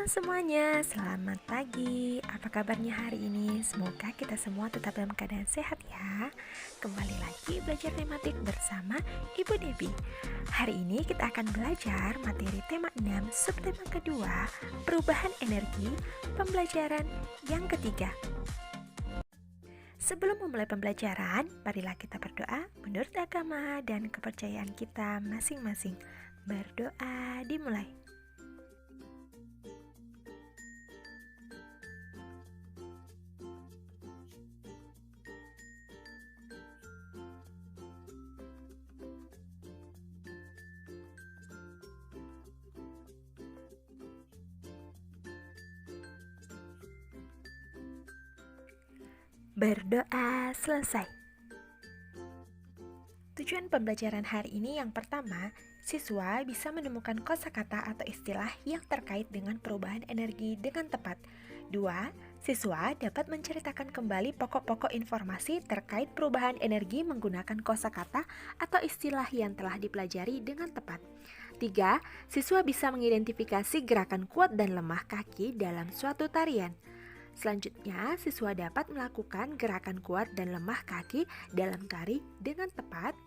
Halo semuanya, selamat pagi. Apa kabarnya hari ini? Semoga kita semua tetap dalam keadaan sehat ya. Kembali lagi belajar tematik bersama Ibu Debi. Hari ini kita akan belajar materi tema 6, subtema kedua, perubahan energi, pembelajaran yang ketiga. Sebelum memulai pembelajaran, marilah kita berdoa menurut agama dan kepercayaan kita masing-masing. Berdoa dimulai. Berdoa selesai. Tujuan pembelajaran hari ini yang pertama, siswa bisa menemukan kosakata atau istilah yang terkait dengan perubahan energi dengan tepat. 2. Siswa dapat menceritakan kembali pokok-pokok informasi terkait perubahan energi menggunakan kosakata atau istilah yang telah dipelajari dengan tepat. 3. Siswa bisa mengidentifikasi gerakan kuat dan lemah kaki dalam suatu tarian. Selanjutnya, siswa dapat melakukan gerakan kuat dan lemah kaki dalam tari dengan tepat.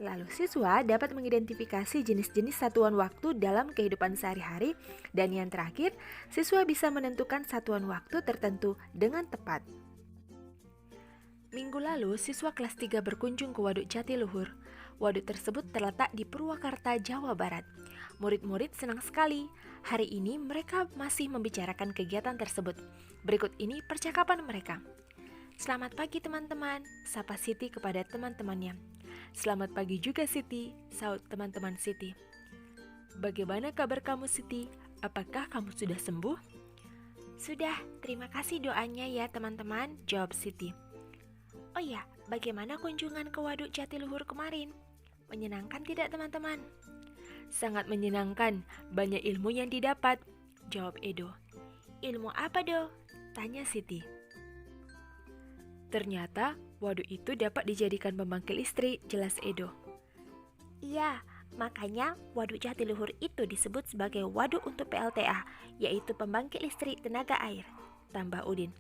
Lalu siswa dapat mengidentifikasi jenis-jenis satuan waktu dalam kehidupan sehari-hari. Dan yang terakhir, siswa bisa menentukan satuan waktu tertentu dengan tepat. Minggu lalu, siswa kelas 3 berkunjung ke Waduk Jatiluhur. Waduk tersebut terletak di Purwakarta, Jawa Barat. Murid-murid senang sekali. Hari ini mereka masih membicarakan kegiatan tersebut. Berikut ini percakapan mereka. Selamat pagi teman-teman, sapa Siti kepada teman-temannya. Selamat pagi juga Siti, sahut teman-teman Siti. Bagaimana kabar kamu Siti? Apakah kamu sudah sembuh? Sudah, terima kasih doanya ya teman-teman, jawab Siti. Oh ya, bagaimana kunjungan ke Waduk Jatiluhur kemarin? Menyenangkan tidak teman-teman? Sangat menyenangkan, banyak ilmu yang didapat, jawab Edo. Ilmu apa Do? Tanya Siti. Ternyata waduk itu dapat dijadikan pembangkit listrik, jelas Edo. Iya, makanya waduk Jatiluhur itu disebut sebagai waduk untuk PLTA, yaitu pembangkit listrik tenaga air, tambah Udin.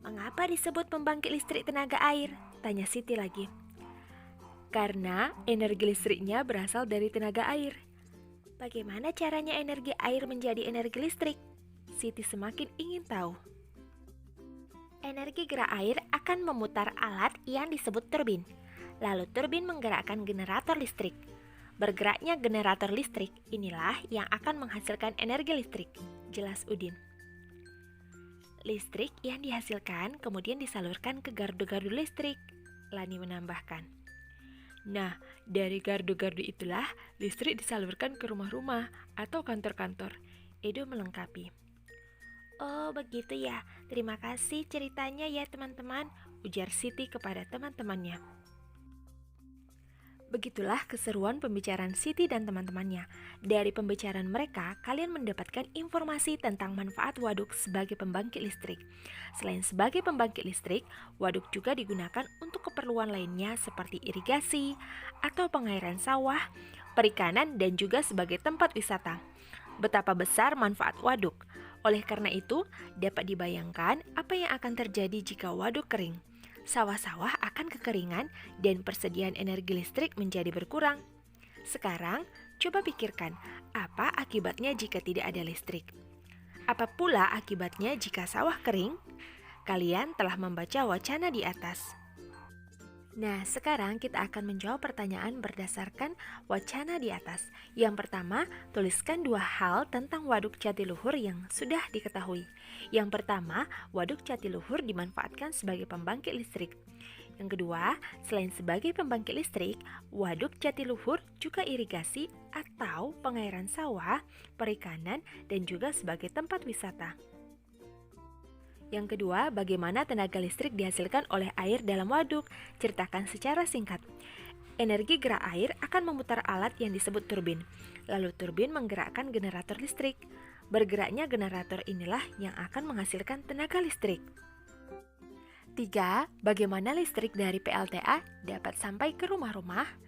Mengapa disebut pembangkit listrik tenaga air? Tanya Siti lagi. Karena energi listriknya berasal dari tenaga air. Bagaimana caranya energi air menjadi energi listrik? Siti semakin ingin tahu. Energi gerak air akan memutar alat yang disebut turbin. Lalu turbin menggerakkan generator listrik. Bergeraknya generator listrik inilah yang akan menghasilkan energi listrik, jelas Udin. Listrik yang dihasilkan kemudian disalurkan ke gardu-gardu listrik, Lani menambahkan. Nah, dari gardu-gardu itulah listrik disalurkan ke rumah-rumah atau kantor-kantor, Edo melengkapi. Oh, begitu ya. Terima kasih ceritanya ya teman-teman, ujar Siti kepada teman-temannya. Begitulah keseruan pembicaraan Siti dan teman-temannya. Dari pembicaraan mereka, kalian mendapatkan informasi tentang manfaat waduk sebagai pembangkit listrik. Selain sebagai pembangkit listrik, waduk juga digunakan untuk keperluan lainnya seperti irigasi atau pengairan sawah, perikanan, dan juga sebagai tempat wisata. Betapa besar manfaat waduk. Oleh karena itu, dapat dibayangkan apa yang akan terjadi jika waduk kering. Sawah-sawah akan kekeringan dan persediaan energi listrik menjadi berkurang. Sekarang, coba pikirkan, apa akibatnya jika tidak ada listrik? Apa pula akibatnya jika sawah kering? Kalian telah membaca wacana di atas. Nah, sekarang kita akan menjawab pertanyaan berdasarkan wacana di atas. Yang pertama, tuliskan 2 hal tentang Waduk Jatiluhur yang sudah diketahui. Yang pertama, Waduk Jatiluhur dimanfaatkan sebagai pembangkit listrik. Yang kedua, selain sebagai pembangkit listrik, Waduk Jatiluhur juga irigasi atau pengairan sawah, perikanan, dan juga sebagai tempat wisata. Yang kedua, bagaimana tenaga listrik dihasilkan oleh air dalam waduk? Ceritakan secara singkat. Energi gerak air akan memutar alat yang disebut turbin. Lalu turbin menggerakkan generator listrik. Bergeraknya generator inilah yang akan menghasilkan tenaga listrik. 3. Bagaimana listrik dari PLTA dapat sampai ke rumah-rumah?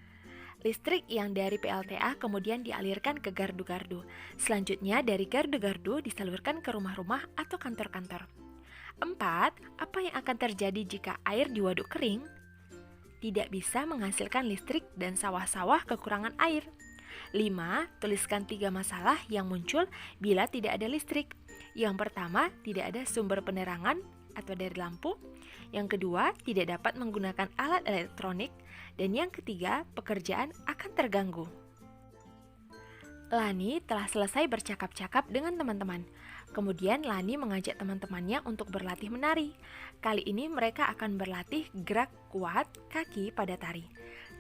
Listrik yang dari PLTA kemudian dialirkan ke gardu-gardu. Selanjutnya dari gardu-gardu disalurkan ke rumah-rumah atau kantor-kantor. 4. Apa yang akan terjadi jika air di waduk kering? Tidak bisa menghasilkan listrik dan sawah-sawah kekurangan air. 5. Tuliskan 3 masalah yang muncul bila tidak ada listrik. Yang pertama, tidak ada sumber penerangan atau dari lampu. Yang kedua, tidak dapat menggunakan alat elektronik. Dan yang ketiga, pekerjaan akan terganggu. Lani telah selesai bercakap-cakap dengan teman-teman. Kemudian Lani mengajak teman-temannya untuk berlatih menari. Kali ini mereka akan berlatih gerak kuat kaki pada tari.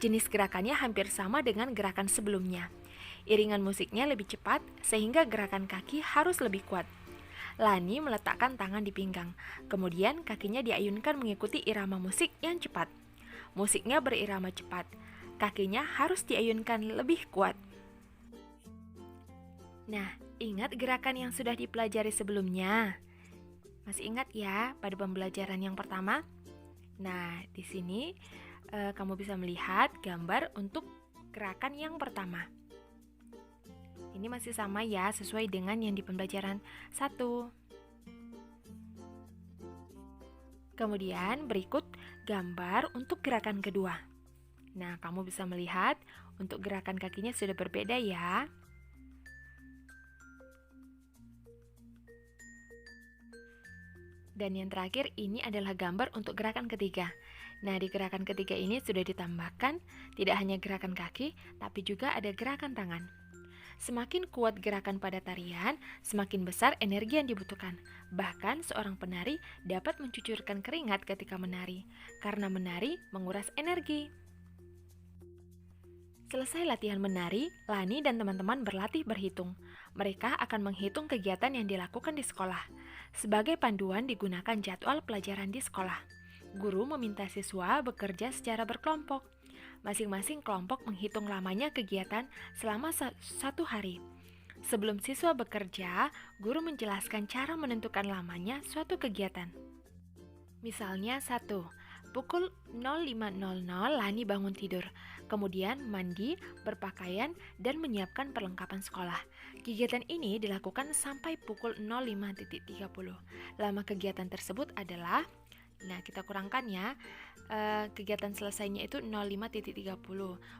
Jenis gerakannya hampir sama dengan gerakan sebelumnya. Iringan musiknya lebih cepat sehingga gerakan kaki harus lebih kuat. Lani meletakkan tangan di pinggang, kemudian kakinya diayunkan mengikuti irama musik yang cepat. Musiknya berirama cepat, kakinya harus diayunkan lebih kuat. Nah, ingat gerakan yang sudah dipelajari sebelumnya? Masih ingat ya pada pembelajaran yang pertama? Nah, di sini kamu bisa melihat gambar untuk gerakan yang pertama. Ini masih sama ya, sesuai dengan yang di pembelajaran 1. Kemudian berikut gambar untuk gerakan kedua. Nah, kamu bisa melihat untuk gerakan kakinya sudah berbeda ya. Dan yang terakhir ini adalah gambar untuk gerakan ketiga. Nah, di gerakan ketiga ini sudah ditambahkan tidak hanya gerakan kaki, tapi juga ada gerakan tangan. Semakin kuat gerakan pada tarian, semakin besar energi yang dibutuhkan. Bahkan seorang penari dapat mencucurkan keringat ketika menari, karena menari menguras energi. Selesai latihan menari, Lani dan teman-teman berlatih berhitung. Mereka akan menghitung kegiatan yang dilakukan di sekolah. Sebagai panduan digunakan jadwal pelajaran di sekolah. Guru meminta siswa bekerja secara berkelompok. Masing-masing kelompok menghitung lamanya kegiatan selama 1 hari. Sebelum siswa bekerja, guru menjelaskan cara menentukan lamanya suatu kegiatan. Misalnya 1. Pukul 05.00 Lani bangun tidur, kemudian mandi, berpakaian, dan menyiapkan perlengkapan sekolah. Kegiatan ini dilakukan sampai pukul 05.30. Lama kegiatan tersebut adalah, nah kita kurangkan ya, kegiatan selesainya itu 05.30,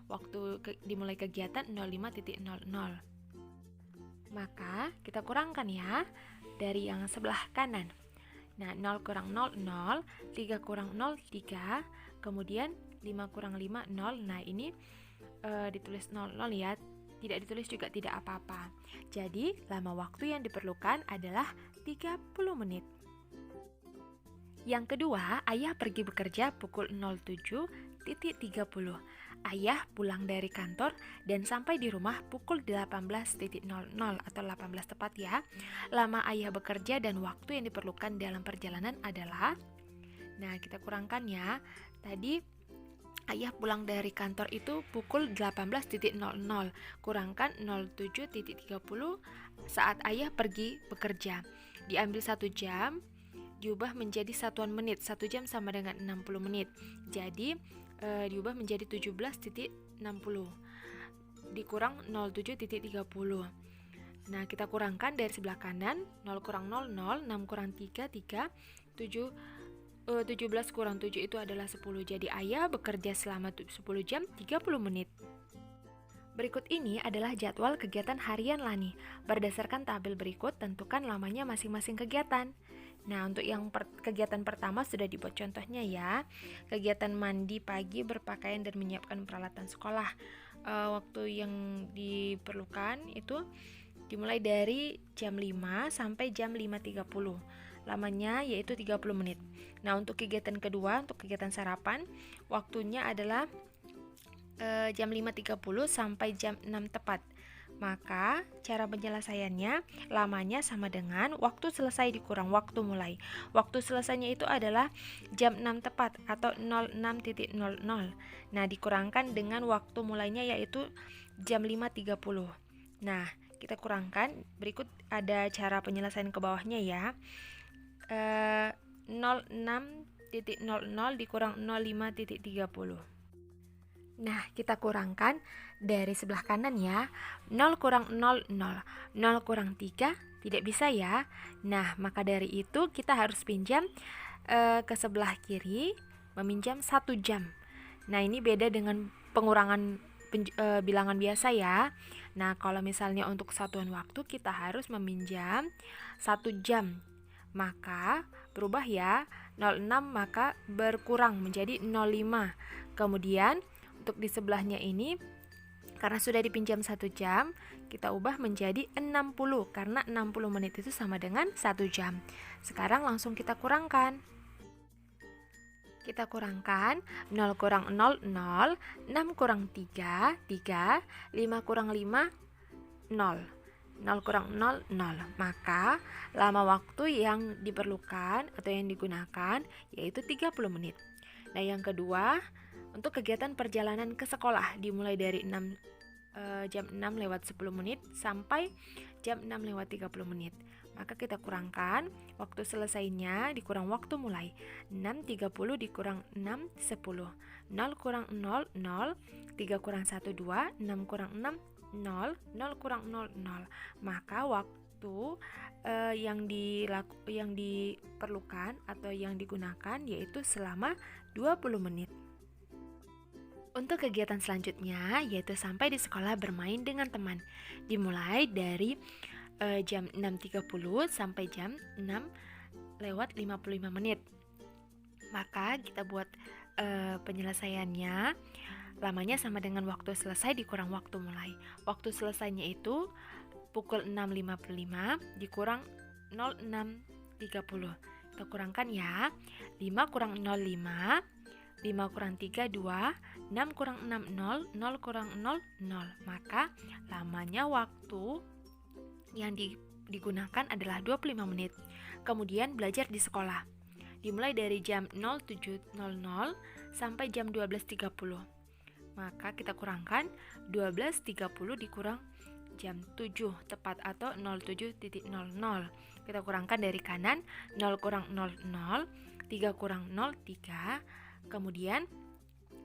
waktu dimulai kegiatan 05.00. Maka kita kurangkan ya dari yang sebelah kanan. Nah, 0 kurang 0, 0, 3 kurang 0, 3, kemudian 5 kurang 5, 0. Nah, ini ditulis 0, 0 ya, tidak ditulis juga tidak apa-apa. Jadi, lama waktu yang diperlukan adalah 30 menit. Yang kedua, ayah pergi bekerja pukul 07.30. Ayah pulang dari kantor dan sampai di rumah pukul 18.00 atau 18 tepat ya. Lama ayah bekerja dan waktu yang diperlukan dalam perjalanan adalah, nah kita kurangkan ya. Tadi ayah pulang dari kantor itu pukul 18.00, kurangkan 07.30 saat ayah pergi bekerja. Diambil 1 jam, diubah menjadi satuan menit. 1 jam sama dengan 60 menit. Jadi diubah menjadi 17.60 dikurang 07.30. Nah, kita kurangkan dari sebelah kanan. 0 kurang 0, 0, 6 kurang 3, 3, 17 kurang 7 itu adalah 10. Jadi ayah bekerja selama 10 jam 30 menit. Berikut ini adalah jadwal kegiatan harian Lani. Berdasarkan tabel berikut, tentukan lamanya masing-masing kegiatan. Nah, untuk yang kegiatan pertama sudah dibuat contohnya ya. Kegiatan mandi pagi, berpakaian, dan menyiapkan peralatan sekolah. Waktu yang diperlukan itu dimulai dari jam 5 sampai jam 5.30. Lamanya yaitu 30 menit. Nah, untuk kegiatan kedua, untuk kegiatan sarapan, waktunya adalah jam 5.30 sampai jam 6 tepat. Maka cara penyelesaiannya lamanya sama dengan waktu selesai dikurang waktu mulai. Waktu selesainya itu adalah jam 6 tepat atau 06.00. Nah, dikurangkan dengan waktu mulainya yaitu jam 5.30. Nah, kita kurangkan, berikut ada cara penyelesaian ke bawahnya ya. 06.00 dikurang 05.30. Nah, kita kurangkan dari sebelah kanan ya. 0 kurang 0, 0. 0 kurang 3, tidak bisa ya. Nah, maka dari itu kita harus pinjam ke sebelah kiri, meminjam 1 jam. Nah, ini beda dengan pengurangan bilangan biasa ya. Nah, kalau misalnya untuk satuan waktu kita harus meminjam 1 jam. Maka berubah ya, 06 maka berkurang menjadi 05. Kemudian untuk di sebelahnya ini, karena sudah dipinjam 1 jam, kita ubah menjadi 60 karena 60 menit itu sama dengan 1 jam. Sekarang langsung kita kurangkan. Kita kurangkan 0 kurang 0, 0, 6 kurang 3, 3, 5 kurang 5, 0. 0 kurang 0, 0. Maka lama waktu yang diperlukan atau yang digunakan yaitu 30 menit. Nah, yang kedua, untuk kegiatan perjalanan ke sekolah dimulai dari jam 6 lewat 10 menit sampai jam 6 lewat 30 menit. Maka kita kurangkan waktu selesainya dikurang waktu mulai. 6.30 dikurang 6.10. 0 kurang 0, 0. 3 kurang 1, 2. 6 kurang 6, 0. 0 kurang 0, 0. Maka waktu yang diperlukan atau yang digunakan yaitu selama 20 menit. Untuk kegiatan selanjutnya yaitu sampai di sekolah bermain dengan teman. Dimulai dari jam 6.30 sampai jam 6 lewat 55 menit. Maka kita buat penyelesaiannya, lamanya sama dengan waktu selesai dikurang waktu mulai. Waktu selesainya itu pukul 6.55 dikurang 06.30. Kita kurangkan ya. 5 kurang 05, 5 kurang 3, 2, 6 kurang 6, 0, 0 kurang 0, 0. Maka lamanya waktu yang digunakan adalah 25 menit. Kemudian belajar di sekolah. Dimulai dari jam 07.00 sampai jam 12.30. Maka kita kurangkan 12.30 dikurang jam 7 tepat atau 07.00. Kita kurangkan dari kanan 0 kurang 00, 3 kurang 0, 3. Kemudian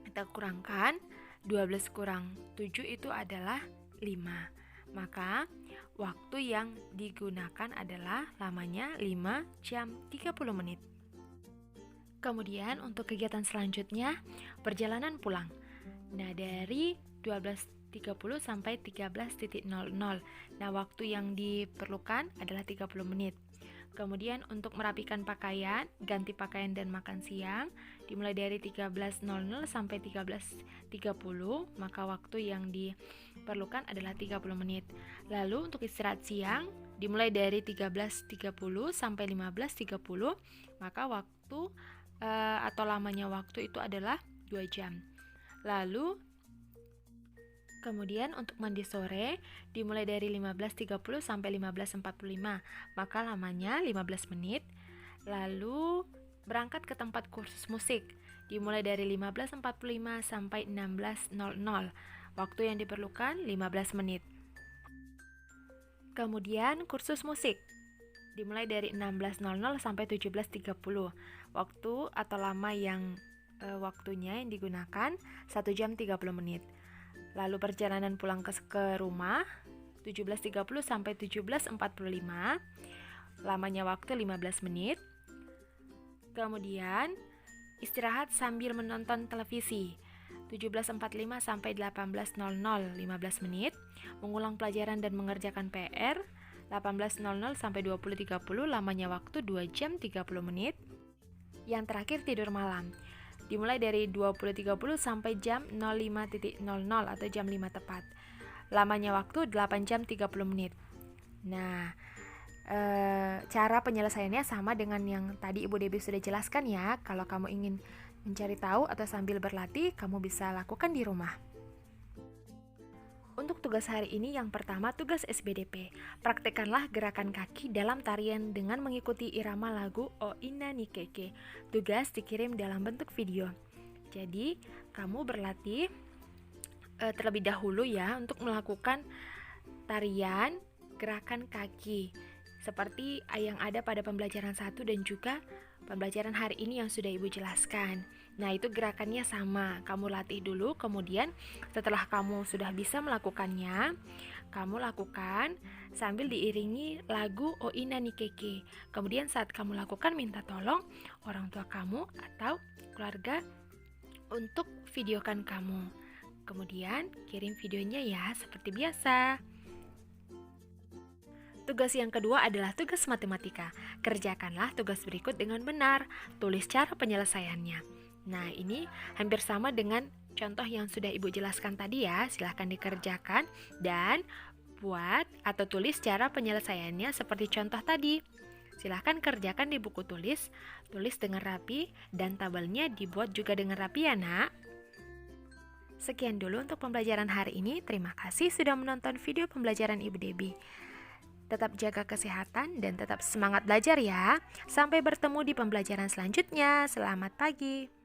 kita kurangkan 12 kurang 7 itu adalah 5. Maka waktu yang digunakan adalah lamanya 5 jam 30 menit. Kemudian untuk kegiatan selanjutnya perjalanan pulang. Nah, dari 12.30 sampai 13.00. Nah, waktu yang diperlukan adalah 30 menit. Kemudian untuk merapikan pakaian, ganti pakaian dan makan siang dimulai dari 13.00 sampai 13.30, maka waktu yang diperlukan adalah 30 menit. Lalu untuk istirahat siang dimulai dari 13.30 sampai 15.30, maka waktu atau lamanya waktu itu adalah 2 jam. Lalu kemudian untuk mandi sore dimulai dari 15.30 sampai 15.45, maka lamanya 15 menit. Lalu berangkat ke tempat kursus musik dimulai dari 15.45 sampai 16.00. Waktu yang diperlukan 15 menit. Kemudian kursus musik dimulai dari 16.00 sampai 17.30. Waktu atau lama yang waktunya yang digunakan 1 jam 30 menit. Lalu perjalanan pulang ke rumah 17.30 sampai 17.45. Lamanya waktu 15 menit. Kemudian istirahat sambil menonton televisi 17.45 sampai 18.00, 15 menit. Mengulang pelajaran dan mengerjakan PR 18.00 sampai 20.30, lamanya waktu 2 jam 30 menit. Yang terakhir tidur malam dimulai dari 20.30 sampai jam 05.00 atau jam 5 tepat. Lamanya waktu 8 jam 30 menit. Nah, cara penyelesaiannya sama dengan yang tadi Ibu Debbie sudah jelaskan ya. Kalau kamu ingin mencari tahu atau sambil berlatih, kamu bisa lakukan di rumah. Untuk tugas hari ini yang pertama tugas SBDP. Praktekkanlah gerakan kaki dalam tarian dengan mengikuti irama lagu O Inna ni Keke. Tugas dikirim dalam bentuk video. Jadi, kamu berlatih terlebih dahulu ya untuk melakukan tarian gerakan kaki seperti yang ada pada pembelajaran 1 dan juga pembelajaran hari ini yang sudah Ibu jelaskan. Nah, itu gerakannya sama, kamu latih dulu, kemudian setelah kamu sudah bisa melakukannya, kamu lakukan sambil diiringi lagu O Ina ni Keke. Kemudian saat kamu lakukan, minta tolong orang tua kamu atau keluarga untuk videokan kamu. Kemudian kirim videonya ya, seperti biasa. Tugas yang kedua adalah tugas matematika. Kerjakanlah tugas berikut dengan benar. Tulis cara penyelesaiannya. Nah, ini hampir sama dengan contoh yang sudah Ibu jelaskan tadi ya. Silahkan dikerjakan dan buat atau tulis cara penyelesaiannya seperti contoh tadi. Silahkan kerjakan di buku tulis dengan rapi, dan tabelnya dibuat juga dengan rapi ya nak. Sekian dulu untuk pembelajaran hari ini. Terima kasih sudah menonton video pembelajaran Ibu Debbie. Tetap jaga kesehatan dan tetap semangat belajar ya. Sampai bertemu di pembelajaran selanjutnya. Selamat pagi.